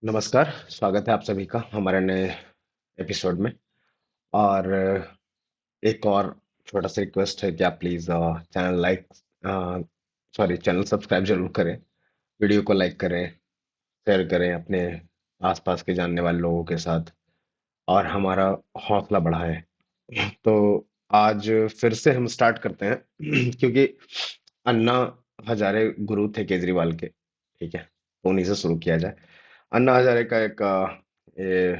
नमस्कार, स्वागत है आप सभी का हमारे नए एपिसोड में। और एक और छोटा-सा रिक्वेस्ट है कि आप please channel like channel subscribe ज़रूर करें, वीडियो को लाइक करें, शेयर करें अपने आस-पास के जानने वाले लोगों के साथ और हमारा हौसला बढ़ाएँ। तो आज फिर से हम स्टार्ट करते हैं क्योंकि अन्ना हज़ारे गुरु थे केजरीवाल के, ठीक है? तो उन्हीं से शुरू किया जाए। अन्ना हज़ारे का एक ये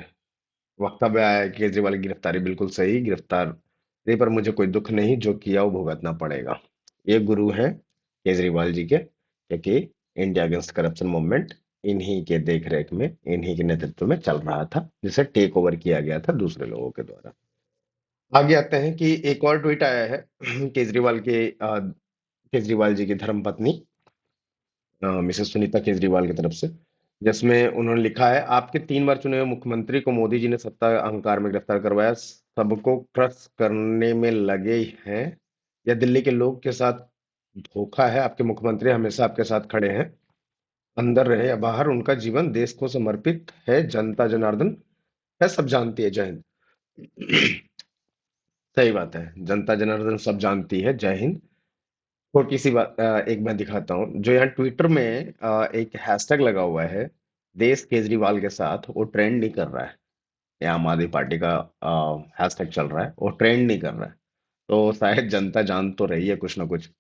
वक्तव्य आया है कि केजरीवाल की गिरफ्तारी बिल्कुल सही, गिरफ्तारी पर मुझे कोई दुःख नहीं, जो किया वो भुगतना पड़ेगा। ये गुरु हैं केजरीवाल जी के, क्योंकि इंडिया अगेंस्ट करप्शन मूवमेंट इन्हीं के देख-रेख में, इन्हीं के नेतृत्व में चल रहा था, जिसे टेक ओवर किया गया था दूसरे लोगों के द्वारा। आगे आते हैं कि एक और ट्वीट आया है केजरीवाल जी की धर्मपत्नी मिसेस सुनीता केजरीवाल की तरफ से, जिसमें उन्होंने लिखा है, आपके 3 बार चुने हुए मुख्यमंत्री को मोदी जी ने सत्ता अहंकार में गिरफ्तार करवाया, सबको क्रश करने में लगे हैं। या दिल्ली के लोग के साथ धोखा है, आपके मुख्यमंत्री हमेशा आपके साथ खड़े हैं, अंदर रहे या बाहर, उनका जीवन देश को समर्पित है, जनता जनार्दन है, सब जानती है, जय हिंद। सही बात है, जनता जनार्दन सब जानती है, जय हिंद। छोटी सी बात एक मैं दिखाता हूँ जो यहाँ ट्विटर में एक हैशटैग लगा हुआ है, देश केजरीवाल के साथ, वो ट्रेंड नहीं कर रहा है। ये आम आदमी पार्टी का हैशटैग चल रहा है, वो ट्रेंड नहीं कर रहा है। तो शायद जनता जान तो रही है कुछ ना कुछ।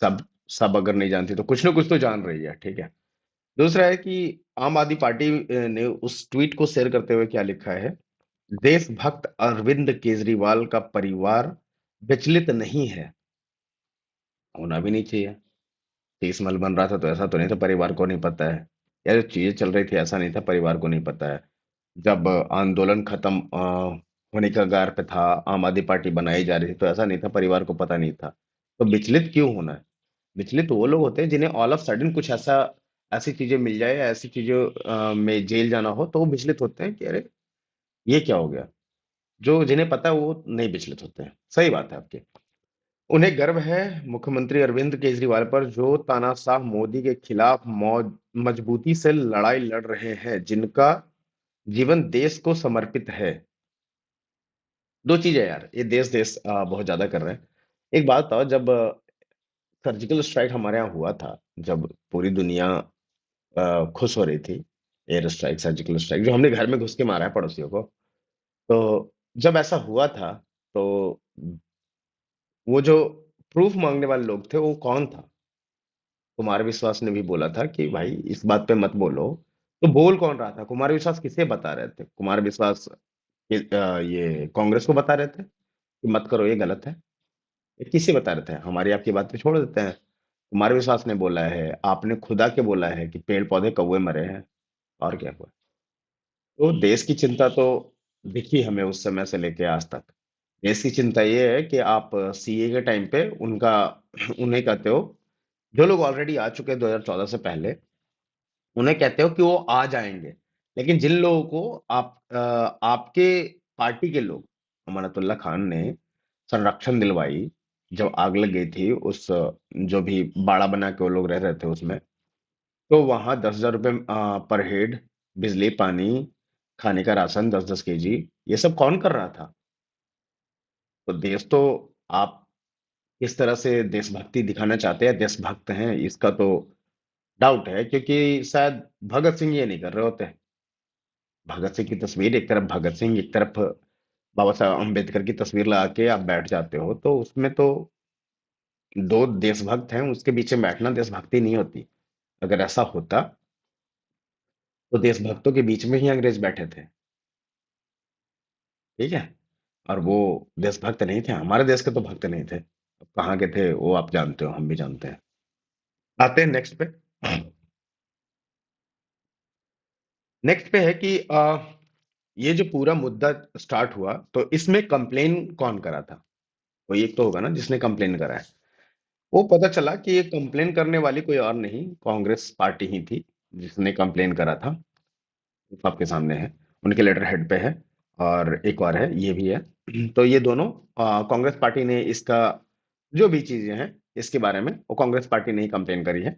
सब सब अगर नहीं जानती तो कुछ ना कुछ तो जान रही है, ठीक है। दूसरा है कि आम आदमी पार्टी ने उस ट्वीट को शेयर करते हुए क्या लिखा है, देशभक्त अरविंद केजरीवाल का परिवार विचलित नहीं है, होना भी नहीं चाहिए। 30 मल बन रहा था तो ऐसा तो नहीं था परिवार को नहीं पता है, या जो चीजें चल रही थी ऐसा नहीं था परिवार को नहीं पता है। जब आंदोलन खत्म होने का कगार पे था, आम आदमी पार्टी बनाई जा रही थी, तो ऐसा नहीं था परिवार को पता नहीं था। तो विचलित क्यों होना है? विचलित वो लोग होते हैं जिन्हें ऑल ऑफ सडन कुछ ऐसा ऐसी चीजें मिल जाए या ऐसी चीजों में जेल जाना हो, तो वो विचलित होते हैं कि अरे ये क्या हो गया। जो जिन्हें पता है वो नहीं विचलित होते हैं, सही बात है आपकी। उन्हें गर्व है मुख्यमंत्री अरविंद केजरीवाल पर, जो तानाशाह मोदी के खिलाफ मजबूती से लड़ाई लड़ रहे हैं, जिनका जीवन देश को समर्पित है। दो चीजें यार, ये देश देश बहुत ज्यादा कर रहे हैं। एक बात बताओ, जब सर्जिकल स्ट्राइक हमारे यहाँ हुआ था, जब पूरी दुनिया खुश हो रही थी, एयर स्ट्राइक, सर्जिकल स्ट्राइक जो हमने घर में घुस के मारा है पड़ोसियों को, तो जब ऐसा हुआ था, तो वो जो प्रूफ मांगने वाले लोग थे वो कौन था? कुमार विश्वास ने भी बोला था कि भाई इस बात पे मत बोलो। तो बोल कौन रहा था? कुमार विश्वास किसे बता रहे थे? कुमार विश्वास ये कांग्रेस को बता रहे थे कि मत करो, ये गलत है। ये किसे बता रहे थे? हमारी आपकी बात पे छोड़ देते हैं। कुमार विश्वास ने बोला है, आपने खुदा के बोला है कि पेड़ पौधे कौवे मरे हैं, और क्या हुआ? तो देश की चिंता तो दिखी हमें उस समय से लेके आज तक। देश की चिंता ये है कि आप सीए के टाइम पे उनका उन्हें कहते हो, जो लोग ऑलरेडी आ चुके हैं 2014 से पहले, उन्हें कहते हो कि वो आ जाएंगे। लेकिन जिन लोगों को आपके पार्टी के लोग, अमानतुल्लाह खान ने संरक्षण दिलवाई, जब आग लग गई थी उस जो भी बाड़ा बना के वो लोग रह रहे थे उसमें, तो वहां 10,000 रुपए पर हेड, बिजली पानी, खाने का राशन 10-10 केजी, ये सब कौन कर रहा था? तो देश तो आप किस तरह से देशभक्ति दिखाना चाहते हैं, देशभक्त हैं, इसका तो डाउट है, क्योंकि शायद भगत सिंह ये नहीं कर रहे होते। भगत सिंह की तस्वीर एक तरफ, भगत सिंह एक तरफ, बाबा साहब अम्बेडकर की तस्वीर लगा के आप बैठ जाते हो, तो उसमें तो दो देशभक्त हैं, उसके बीच में बैठना देशभक्ति नहीं होती। अगर ऐसा होता तो देशभक्तों के बीच में ही अंग्रेज बैठे थे, ठीक है। और वो देशभक्त नहीं थे, हमारे देश के तो भक्त नहीं थे। अब कहाँ के थे वो आप जानते हो, हम भी जानते हैं। आते हैं नेक्स्ट पे। नेक्स्ट पे है कि ये जो पूरा मुद्दा स्टार्ट हुआ, तो इसमें कंप्लेन कौन करा था? कोई एक तो होगा ना जिसने कंप्लेन करा है। वो पता चला कि ये कंप्लेन करने वाली कोई और नहीं, कांग्रेस पार्टी ही थी जिसने कंप्लेन करा था। आपके सामने है, उनके लेटर हेड पे है, और एक और है, ये भी है। तो ये दोनों कांग्रेस पार्टी ने इसका जो भी चीजें हैं इसके बारे में, वो कांग्रेस पार्टी ने ही कंप्लेन करी है,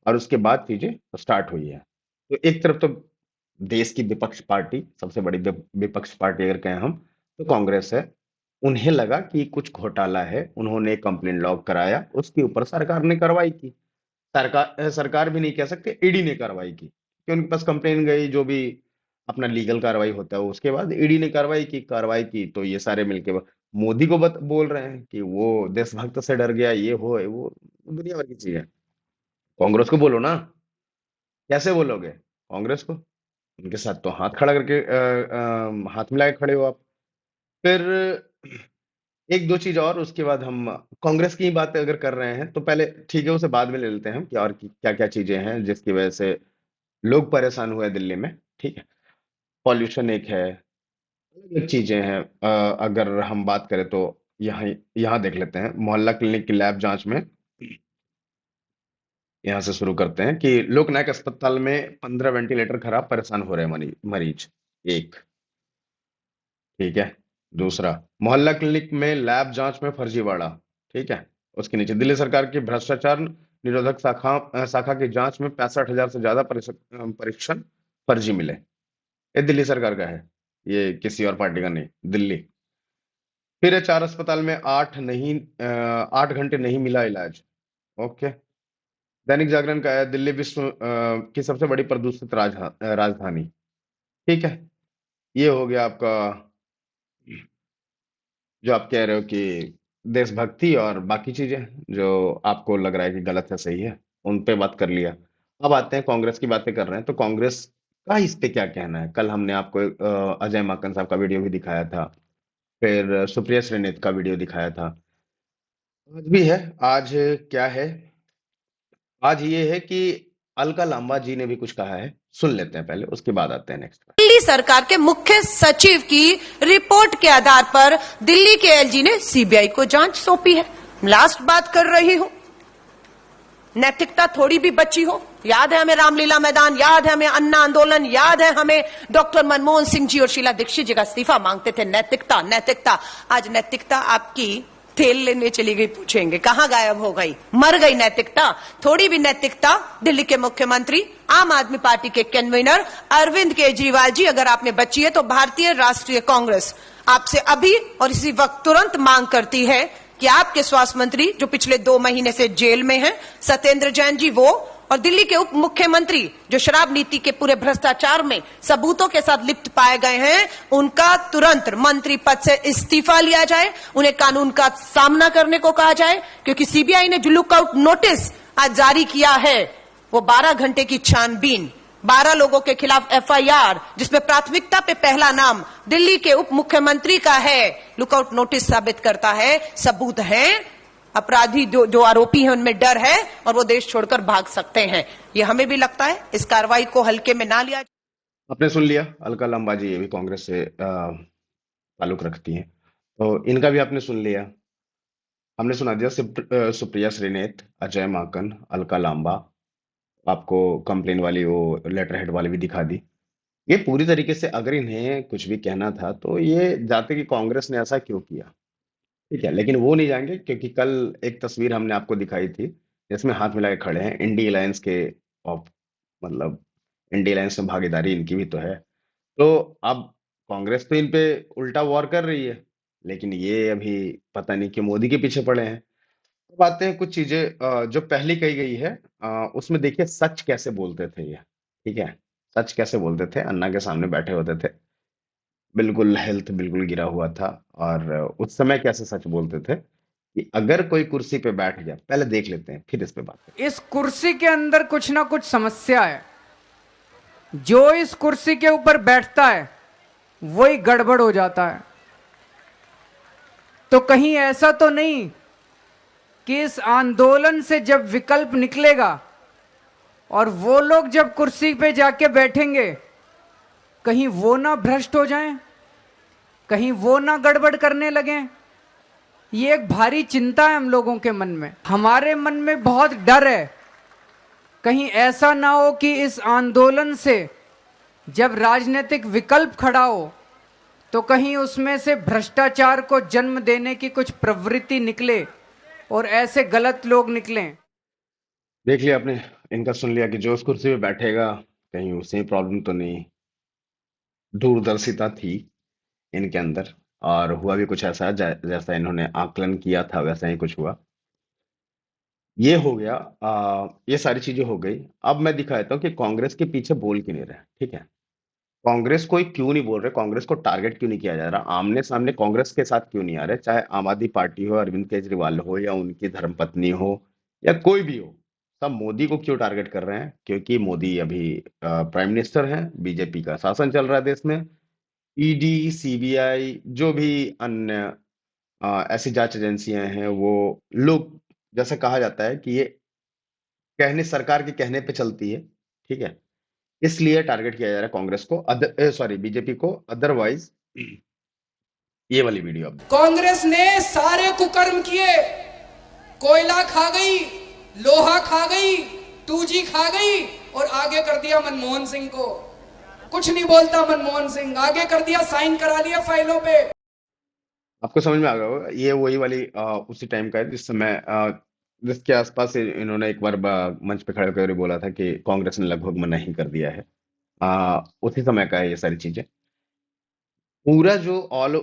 और उसके बाद चीजें स्टार्ट हुई है। तो एक तरफ तो देश की विपक्ष पार्टी, सबसे बड़ी विपक्ष पार्टी अगर कहें हम, तो कांग्रेस है। उन्हें लगा कि कुछ घोटाला है, उन्होंने कंप्लेंट लॉग कराया, उसके ऊपर सरकार ने कार्रवाई की। सरकार भी नहीं कह सकते, ईडी ने कार्रवाई की कि उनके पास कंप्लेन गई, जो भी अपना लीगल कार्रवाई होता है, उसके बाद ईडी ने कार्रवाई की तो ये सारे मिलके मोदी को बोल रहे हैं कि वो देशभक्त से डर गया, ये हो वो दुनिया भर की चीज है। कांग्रेस को बोलो ना, कैसे बोलोगे कांग्रेस को? उनके साथ तो हाथ खड़ा करके हाथ मिला के खड़े हो आप। फिर एक दो चीज और, उसके बाद हम कांग्रेस की ही बात अगर कर रहे हैं तो पहले ठीक है, उसे बाद में ले लेते हैं कि और क्या क्या चीजें हैं जिसकी वजह से लोग परेशान हुए दिल्ली में। ठीक है, पॉल्यूशन एक है, अलग चीजें हैं। अगर हम बात करें तो यहाँ यहाँ देख लेते हैं मोहल्ला क्लिनिक की लैब जांच में। यहाँ से शुरू करते हैं कि लोकनायक अस्पताल में 15 वेंटिलेटर खराब, परेशान हो रहे हैं मरीज। एक, ठीक है। दूसरा, मोहल्ला क्लिनिक में लैब जांच में फर्जीवाड़ा। ठीक है। उसके नीचे, दिल्ली सरकार की भ्रष्टाचार निरोधक शाखा की जांच में 65,000 से ज्यादा परीक्षण फर्जी मिले। ये दिल्ली सरकार का है, ये किसी और पार्टी का नहीं, दिल्ली। फिर है 4 अस्पताल में 8 घंटे नहीं मिला इलाज। ओके। दैनिक जागरण का है, दिल्ली विश्व की सबसे बड़ी प्रदूषित राजधानी। ठीक है। ये हो गया आपका, जो आप कह रहे हो कि देशभक्ति और बाकी चीजें जो आपको लग रहा है कि गलत है सही है, उन पे बात कर लिया। अब आते हैं कांग्रेस की बातें कर रहे हैं तो कांग्रेस का इस पे क्या कहना है। कल हमने आपको अजय माकन साहब का वीडियो भी दिखाया था, फिर सुप्रिया श्रीनेत का वीडियो दिखाया था। आज भी है। आज क्या है, आज ये है कि अलका लांबा जी ने भी कुछ कहा है, सुन लेते हैं पहले, उसके बाद आते हैं नेक्स्ट। दिल्ली सरकार के मुख्य सचिव की रिपोर्ट के आधार पर दिल्ली के एलजी ने सीबीआई को जांच सौंपी है। लास्ट बात कर रही हूं, नैतिकता थोड़ी भी बची हो। याद है हमें रामलीला मैदान, याद है हमें अन्ना आंदोलन, याद है हमें डॉक्टर मनमोहन सिंह जी और शीला दीक्षित जी का इस्तीफा मांगते थे। नैतिकता नैतिकता, आज नैतिकता आपकी तेल लेने चली गई, पूछेंगे कहां गायब हो गई, मर गई नैतिकता। थोड़ी भी नैतिकता दिल्ली के मुख्यमंत्री, आम आदमी पार्टी के कन्वीनर अरविंद केजरीवाल जी, अगर आप में बची है तो भारतीय राष्ट्रीय कांग्रेस आपसे अभी और इसी वक्त तुरंत मांग करती है कि आपके स्वास्थ्य मंत्री जो पिछले 2 महीने से जेल में हैं, सत्येंद्र जैन जी, वो और दिल्ली के उप मुख्यमंत्री जो शराब नीति के पूरे भ्रष्टाचार में सबूतों के साथ लिप्त पाए गए हैं, उनका तुरंत मंत्री पद से इस्तीफा लिया जाए, उन्हें कानून का सामना करने को कहा जाए। क्योंकि सीबीआई ने जो लुकआउट नोटिस आज जारी किया है, वो 12 घंटे की छानबीन, 12 लोगों के खिलाफ एफआईआर, जिसमें प्राथमिकता पे पहला नाम दिल्ली के उप मुख्यमंत्री का है, लुकआउट नोटिस साबित करता है, सबूत है, अपराधी जो आरोपी हैं उनमें डर है और वो देश छोड़कर भाग सकते हैं। ये हमें भी लगता है, इस कार्रवाई को हल्के में ना लिया। आपने सुन लिया, अलका लांबा जी ये भी कांग्रेस से ताल्लुक रखती हैं, तो इनका भी आपने सुन लिया। हमने सुना दिया सुप्रिया श्रीनेत, अजय माकन, अलका लांबा, आपको कंप्लेन वाली वो लेटर हेड वाली भी दिखा दी। ये पूरी तरीके से अगर इन्हें कुछ भी कहना था तो ये जाते कि कांग्रेस ने ऐसा क्यों किया। ठीक है, लेकिन वो नहीं जाएंगे क्योंकि कल एक तस्वीर हमने आपको दिखाई थी जिसमें हाथ मिला के खड़े हैं इंडी अलायंस के, ऑफ मतलब इंडी अलायंस में भागीदारी इनकी भी तो है। तो अब कांग्रेस तो इन पे उल्टा वॉर कर रही है, लेकिन ये अभी पता नहीं कि मोदी के पीछे पड़े हैं। अब आते हैं कुछ चीजें जो पहले कही गई है, उसमें देखिए सच कैसे बोलते थे ये। ठीक है, सच कैसे बोलते थे, अन्ना के सामने बैठे होते थे, बिल्कुल हेल्थ बिल्कुल गिरा हुआ था, और उस समय कैसे सच बोलते थे कि अगर कोई कुर्सी पे बैठ जाए, पहले देख लेते हैं फिर इस पे बात करें। इस कुर्सी के अंदर कुछ ना कुछ समस्या है। जो इस कुर्सी के ऊपर बैठता है वही गड़बड़ हो जाता है। तो कहीं ऐसा तो नहीं कि इस आंदोलन से जब विकल्प निकलेगा और वो लोग जब कुर्सी पे जाके बैठेंगे, कहीं वो ना भ्रष्ट हो जाएं, कहीं वो ना गड़बड़ करने लगें। ये एक भारी चिंता है हम लोगों के मन में, हमारे मन में बहुत डर है। कहीं ऐसा ना हो कि इस आंदोलन से जब राजनीतिक विकल्प खड़ा हो तो कहीं उसमें से भ्रष्टाचार को जन्म देने की कुछ प्रवृत्ति निकले और ऐसे गलत लोग निकलें। देख लिया आपने, इनका सुन लिया कि जो उस कुर्सी पे बैठेगा कहीं उसे प्रॉब्लम तो नहीं, दूरदर्शिता थी इनके अंदर, और हुआ भी कुछ ऐसा जैसा इन्होंने आकलन किया था वैसा ही कुछ हुआ। ये हो गया, ये सारी चीजें हो गई। अब मैं दिखाता हूँ कि कांग्रेस के पीछे बोल क्यों नहीं रहे। ठीक है, कांग्रेस को क्यों नहीं बोल रहे, कांग्रेस को टारगेट क्यों नहीं किया जा रहा, आमने सामने कांग्रेस के साथ क्यों नहीं आ रहे, चाहे आम आदमी पार्टी हो, अरविंद केजरीवाल हो, या उनकी धर्मपत्नी हो, या कोई भी हो, सब मोदी को क्यों टारगेट कर रहे हैं? क्योंकि मोदी अभी प्राइम मिनिस्टर हैं, बीजेपी का शासन चल रहा है देश में। ईडी, सीबीआई, जो भी अन्य ऐसी जांच एजेंसियां हैं, वो लोग, जैसा कहा जाता है कि ये कहने, सरकार के कहने पे चलती है। ठीक है, इसलिए टारगेट किया जा रहा है कांग्रेस को, सॉरी बीजेपी को। अदरवाइज ये वाली वीडियो आप देखो। कांग्रेस ने सारे कुकर्म किए, कोयला खा गई, लोहा खा गई, 2G खा गई, और आगे कर दिया मनमोहन सिंह को। कुछ नहीं बोलता मनमोहन सिंह, आगे कर दिया, साइन करा लिया फाइलों पे। आपको समझ में आ गया होगा, ये वही वाली उसी टाइम का है जिस समय जिसके आसपास इन्होंने एक बार मंच पे खड़े होकर बोला था कि कांग्रेस ने लगभग मना ही कर दिया है। उसी समय का है ये सारी चीजें। पूरा जो ऑल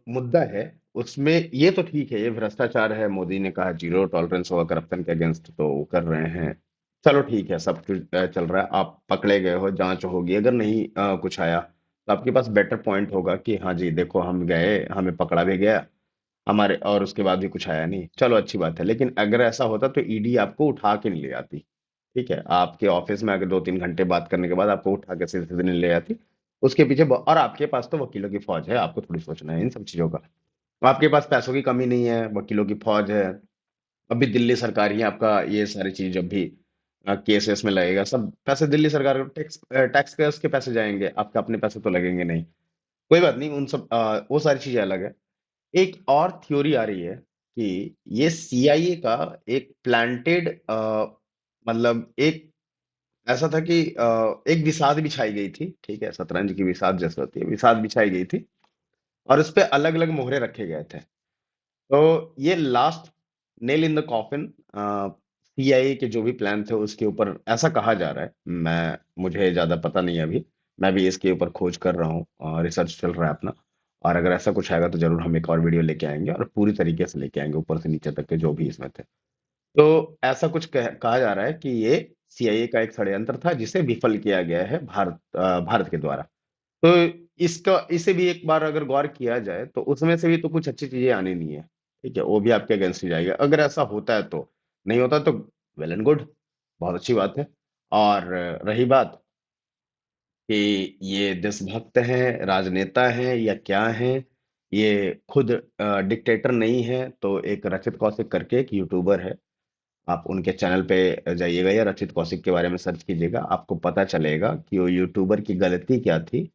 मुद्दा है उसमें ये तो ठीक है, ये भ्रष्टाचार है, मोदी ने कहा जीरो टॉलरेंस होगा करप्शन के अगेंस्ट, तो वो कर रहे हैं। चलो ठीक है, सब कुछ चल रहा है, आप पकड़े गए हो, जांच होगी, अगर नहीं कुछ आया तो आपके पास बेटर पॉइंट होगा कि हाँ जी देखो हम गए, हमें पकड़ा भी गया हमारे, और उसके बाद भी कुछ आया नहीं, चलो अच्छी बात है। लेकिन अगर ऐसा होता तो ईडी आपको उठा के नहीं ले आती। ठीक है, आपके ऑफिस में अगर 2-3 घंटे बात करने के बाद आपको उठा के सीधे सीधे नहीं ले आती, उसके पीछे और आपके पास तो वकीलों की फौज है, आपको थोड़ी सोचना है इन सब चीजों का। आपके पास पैसों की कमी नहीं है, वकीलों की फौज है। अभी दिल्ली सरकार ही आपका ये सारी चीज जब भी केस वेस में लगेगा, सब पैसे दिल्ली सरकार को, टैक्स टैक्स पेयर्स के पैसे जाएंगे, आपके अपने पैसे तो लगेंगे नहीं। कोई बात नहीं, उन सब वो सारी चीजें अलग है। एक और थ्योरी आ रही है कि ये सीआईए का एक प्लांटेड, मतलब एक ऐसा था कि एक विसाद बिछाई गई थी। ठीक है, शतरंज की विसाद जैसे होती है, विसाद बिछाई गई थी, और उस पे अलग अलग मोहरे रखे गए थे। तो ये last nail in the coffin CIA के जो भी प्लान थे उसके ऊपर, ऐसा कहा जा रहा है। मुझे ज्यादा पता नहीं है अभी, मैं भी इसके ऊपर खोज कर रहा हूँ और रिसर्च चल रहा है अपना। और अगर ऐसा कुछ आएगा तो जरूर हम एक और वीडियो लेके आएंगे, और पूरी तरीके से लेके आएंगे, ऊपर से नीचे तक के जो भी इसमें थे। तो ऐसा कुछ कहा जा रहा है कि ये सीआईए का एक षड्यंत्र था जिसे विफल किया गया है भारत के द्वारा। तो इसका, इसे भी एक बार अगर गौर किया जाए तो उसमें से भी तो कुछ अच्छी चीजें आनी नहीं है। ठीक है, वो भी आपके अगेंस्ट ही जाएगा अगर ऐसा होता है तो। नहीं होता तो वेल एंड गुड, बहुत अच्छी बात है। और रही बात कि ये देशभक्त हैं, राजनेता हैं, या क्या हैं, ये खुद डिक्टेटर नहीं है, तो एक रचित कौशिक करके एक यूट्यूबर है, आप उनके चैनल पे जाइएगा या रचित कौशिक के बारे में सर्च कीजिएगा, आपको पता चलेगा कि वो यूट्यूबर की गलती क्या थी,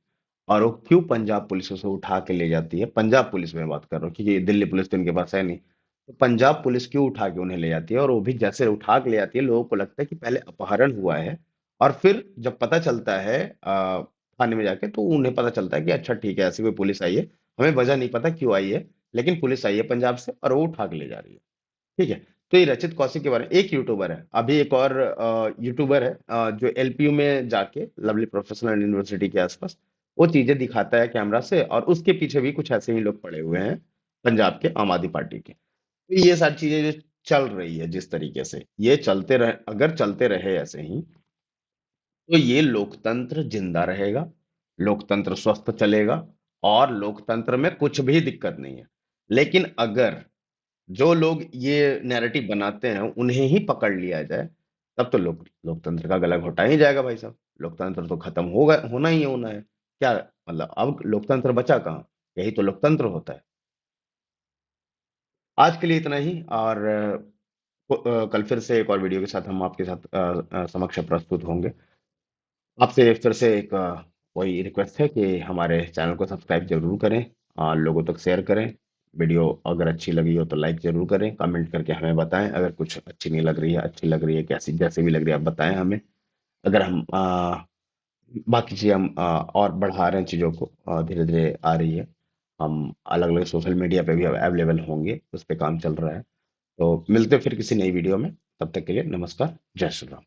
और वो क्यों पंजाब पुलिस उसे उठा के ले जाती है। पंजाब पुलिस में बात कर रहा हूँ, क्योंकि दिल्ली पुलिस तो उनके पास है नहीं। तो पंजाब पुलिस क्यों उठा के उन्हें ले जाती है, और वो भी जैसे उठा के ले जाती है, लोगों को लगता है कि पहले अपहरण हुआ है, और फिर जब पता चलता है थाने में जाके, तो उन्हें पता चलता है कि अच्छा ठीक है, ऐसी कोई पुलिस आई है, हमें वजह नहीं पता क्यों आई है, लेकिन पुलिस आई है पंजाब से और वो उठा के ले जा रही है। ठीक है, तो ये रचित कौशिक के बारे में एक यूट्यूबर है, अभी एक और यूट्यूबर है जो एलपीयू में जाके, लवली प्रोफेशनल यूनिवर्सिटी के आसपास, वो चीजें दिखाता है कैमरा से, और उसके पीछे भी कुछ ऐसे ही लोग पड़े हुए हैं पंजाब के आम आदमी पार्टी के। तो ये सारी चीजें जो चल रही है, जिस तरीके से ये चलते रहे, अगर चलते रहे ऐसे ही, तो ये लोकतंत्र जिंदा रहेगा, लोकतंत्र स्वस्थ चलेगा, और लोकतंत्र में कुछ भी दिक्कत नहीं है। लेकिन अगर जो लोग ये नैरेटिव बनाते हैं उन्हें ही पकड़ लिया जाए, तब तो लोकतंत्र का गला घोटा ही जाएगा भाई साहब। लोकतंत्र तो खत्म होगा, होना ही होना है। क्या मतलब, अब लोकतंत्र बचा कहाँ? यही तो लोकतंत्र होता है। आज के लिए इतना ही, और कल फिर से एक और वीडियो के साथ हम आपके साथ समक्ष प्रस्तुत होंगे। आपसे फिर से एक वही रिक्वेस्ट है कि हमारे चैनल को सब्सक्राइब जरूर करें, लोगों तक शेयर करें। वीडियो अगर अच्छी लगी हो तो लाइक जरूर करें, कमेंट करके हमें बताएं अगर कुछ अच्छी नहीं लग रही है, अच्छी लग रही है, कैसी जैसी भी लग रही है आप बताएं हमें। अगर हम बाकी चीज़ें हम और बढ़ा रहे हैं चीज़ों को, धीरे धीरे आ रही है, हम अलग अलग सोशल मीडिया पे भी अवेलेबल होंगे, उस पर काम चल रहा है। तो मिलते हैं फिर किसी नई वीडियो में, तब तक के लिए नमस्कार, जय श्री राम।